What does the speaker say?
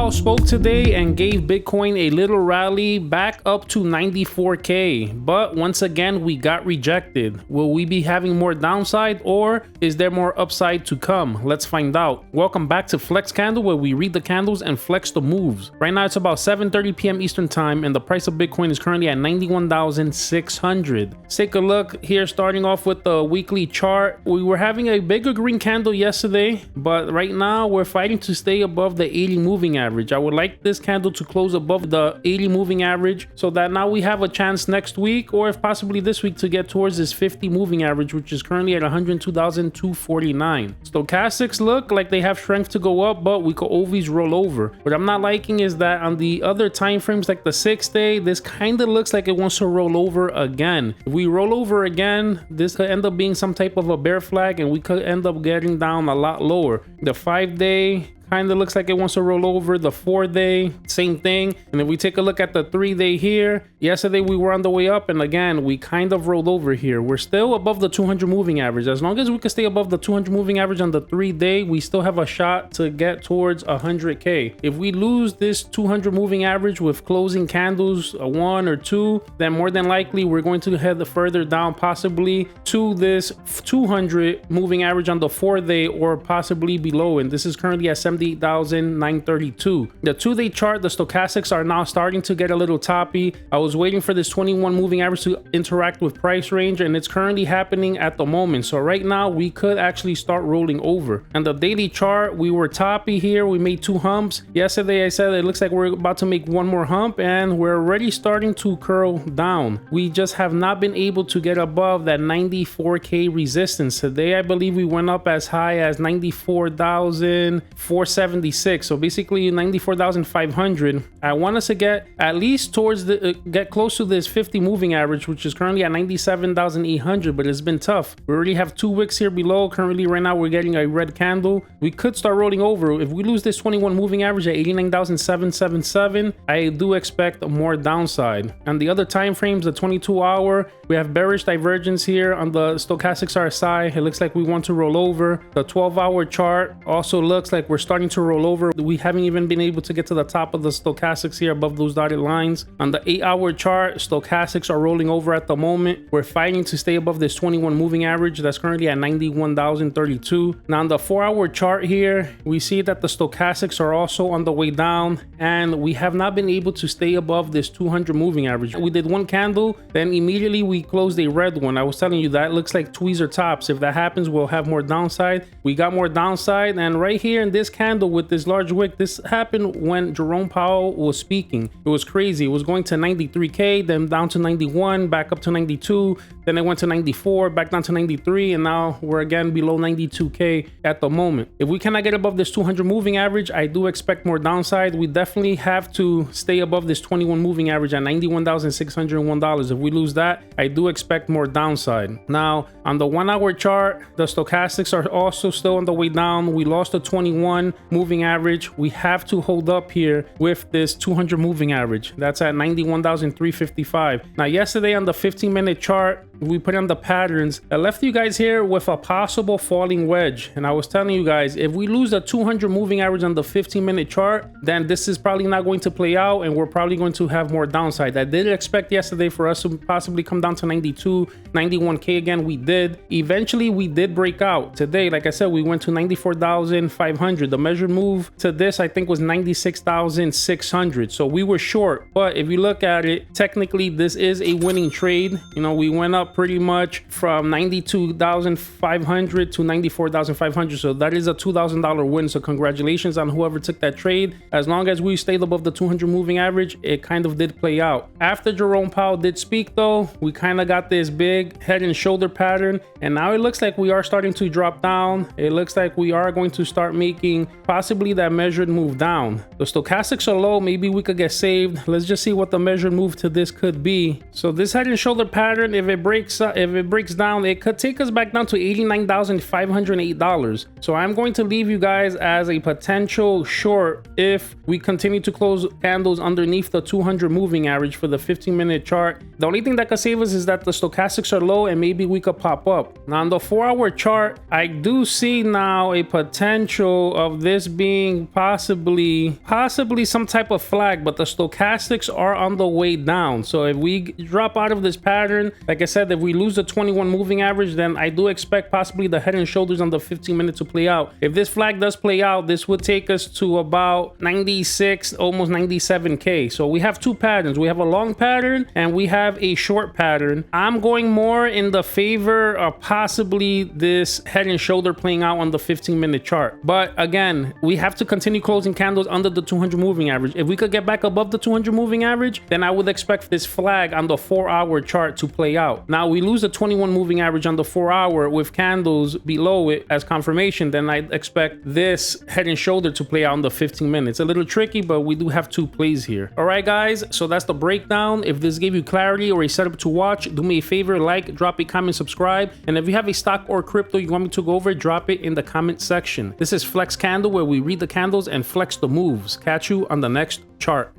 Powell spoke today and gave Bitcoin a little rally back up to 94K, but once again we got rejected. Will we be having more downside or is there more upside to come? Let's find out. Welcome back to FlexCandle, where we read the candles and flex the moves. Right now it's about 7:30 p.m. Eastern time and the price of Bitcoin is currently at 91,600. Let's take a look here, starting off with the weekly chart. We were having a bigger green candle yesterday, but right now we're fighting to stay above the 80 moving average. I would like this candle to close above the 80 moving average so that now we have a chance next week, or if possibly this week, to get towards this 50 moving average, which is currently at 102,249. Stochastics look like they have strength to go up, but we could always roll over. What I'm not liking is that on the other time frames, like the 6-day, this kind of looks like it wants to roll over again. If we roll over again, this could end up being some type of a bear flag and we could end up getting down a lot lower. The 5-day kind of looks like it wants to roll over. The 4-day, same thing. And if we take a look at the 3-day here, yesterday we were on the way up and again we kind of rolled over here. We're still above the 200 moving average. As long as we can stay above the 200 moving average on the 3-day, we still have a shot to get towards 100K. If we lose this 200 moving average with closing candles, a 1 or 2, then more than likely we're going to head further down, possibly to this 200 moving average on the 4-day or possibly below. And this is currently at 78,932. The 2-day chart, the stochastics are now starting to get a little toppy. I was waiting for this 21 moving average to interact with price range, and it's currently happening at the moment. So right now we could actually start rolling over. And the daily chart, we were toppy here. We made 2 humps. Yesterday I said it looks like we're about to make 1 more hump and we're already starting to curl down. We just have not been able to get above that 94K resistance. Today I believe we went up as high as 94,476. So basically 94,500. I want us to get at least towards the get close to this 50 moving average, which is currently at 97,800, but it's been tough. We already have 2 wicks here below. Currently right now we're getting a red candle. We could start rolling over. If we lose this 21 moving average at 89,777, I do expect more downside. On the other time frames, the 22-hour, we have bearish divergence here on the stochastics RSI. It looks like we want to roll over. The 12-hour chart also looks like we're starting to roll over. We haven't even been able to get to the top of the stochastics here above those dotted lines. On the 8-hour chart, stochastics are rolling over at the moment. We're fighting to stay above this 21 moving average that's currently at 91,032. Now on the 4-hour chart here, we see that the stochastics are also on the way down and we have not been able to stay above this 200 moving average. We did 1 candle, then immediately we closed a red one. I was telling you that looks like tweezer tops. If that happens, we'll have more downside. We got more downside, and right here in this candle with this large wick, this happened when Jerome Powell was speaking. It was crazy. It was going to 93K, then down to 91, back up to 92, then it went to 94, back down to 93, and now we're again below 92K at the moment. If we cannot get above this 200 moving average, I do expect more downside. We definitely have to stay above this 21 moving average at $91,601. If we lose that, I do expect more downside. Now on the 1-hour chart, the stochastics are also still on the way down. We lost the 21 moving average. We have to hold up here with this 200 moving average. That's at 91,355. Now yesterday on the 15-minute chart, we put on the patterns. I left you guys here with a possible falling wedge, and I was telling you guys, if we lose the 200 moving average on the 15-minute chart, then this is probably not going to play out and we're probably going to have more downside. I did expect yesterday for us to possibly come down to 92, 91K again. We did. Eventually we did break out. Today, like I said, we went to 94,500. The measured move to this I think was 96,600. So we were short, but if you look at it, technically this is a winning trade. You know, we went up pretty much from 92,500 to 94,500. So that is a $2,000 win. So congratulations on whoever took that trade. As long as we stayed above the 200 moving average, it kind of did play out. After Jerome Powell did speak though, we kind of got this big head and shoulder pattern, and now it looks like we are starting to drop down. It looks like we are going to start making possibly that measured move down. The stochastics are low. Maybe we could get saved. Let's just see what the measured move to this could be. So this head and shoulder pattern, if it breaks breaks down, it could take us back down to $89,508. So I'm going to leave you guys as a potential short if we continue to close candles underneath the 200 moving average for the 15-minute chart. The only thing that could save us is that the stochastics are low and maybe we could pop up. Now on the 4-hour chart, I do see now a potential of this being possibly some type of flag, but the stochastics are on the way down. So if we drop out of this pattern, like I said, if we lose the 21 moving average, then I do expect possibly the head and shoulders on the 15-minute to play out. If this flag does play out, this would take us to about 96, almost 97K. So we have two patterns. We have a long pattern and we have a short pattern. I'm going more in the favor of possibly this head and shoulder playing out on the 15-minute chart. But again, we have to continue closing candles under the 200 moving average. If we could get back above the 200 moving average, then I would expect this flag on the 4-hour chart to play out. Now we lose the 21 moving average on the 4-hour with candles below it as confirmation, then I'd expect this head and shoulder to play out on the 15 minutes. A little tricky, but we do have two plays here. All right, guys, so that's the breakdown. If this gave you clarity or a setup to watch, do me a favor, like, drop a comment, subscribe. And if you have a stock or crypto you want me to go over, drop it in the comment section. This is FlexCandle, where we read the candles and flex the moves. Catch you on the next chart.